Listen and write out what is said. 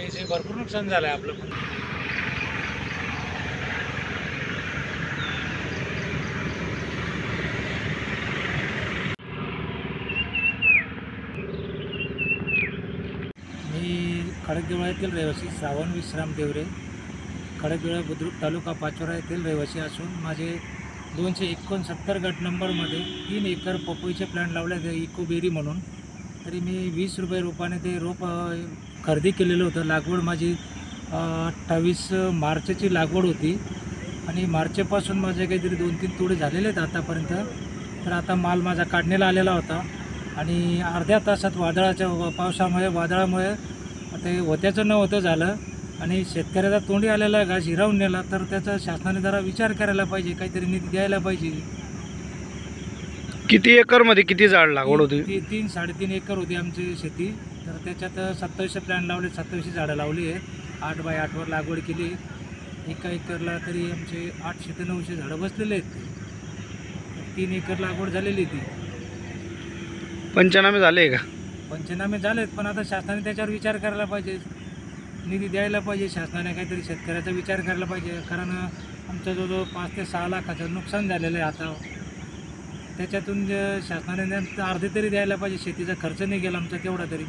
याचे भरपूर नुकसान झालं आहे आपलं. मी खडकदेवळा येथील रहिवासी श्रावण विश्राम देवरे, खडकदेवळा बुद्रुक तालुका पाचोरा येथील रहिवासी असून माझे 269 गट नंबरमध्ये 3 एकर पपईचे प्लांट लावले ते इकोबेरी म्हणून. तरी मी 20 रुपये रोपाने ते रोप खरेदी केलेलं होतं. लागवड माझी 28 मार्चची लागवड होती आणि मार्चपासून माझे काहीतरी 2-3 तोडे झालेले आहेत आतापर्यंत. तर आता माल माझा काढणीला आलेला होता आणि अर्ध्या तासात वादळामुळे ते होत्याचं न होतं झालं आणि शेतकऱ्याचा तोंडी आलेला घास हिरावून नेला. तर त्याचा शासनाने जरा विचार करायला पाहिजे, काहीतरी निधी द्यायला पाहिजे. किती एकरमध्ये किती झाड लागवड होती? 3-3.5 एकर होती आमची शेती. तर त्याच्यात 27 प्लॅन लावले, 27 झाडं लावली आहे. 8 बाय 8वर लागवड केली. एका एकरला तरी आमचे 800 ते 900 झाडं बसलेले आहेत. 3 एकर लागवड झालेली ती. पंचनामे झाले का? पंचनामे झालेत, पण आता शासनाने त्याच्यावर विचार करायला पाहिजे, निधी द्यायला पाहिजे. शासनाने काहीतरी शेतकऱ्याचा विचार करायला पाहिजे. कारण आमचं जवळजवळ 5 ते 6 लाखाचं नुकसान झालेलं आहे आता. त्याच्यातून शासनाने अर्धे तरी द्यायला पाहिजे. शेतीचा खर्च नाही गेला आमचा तेवढा तरी.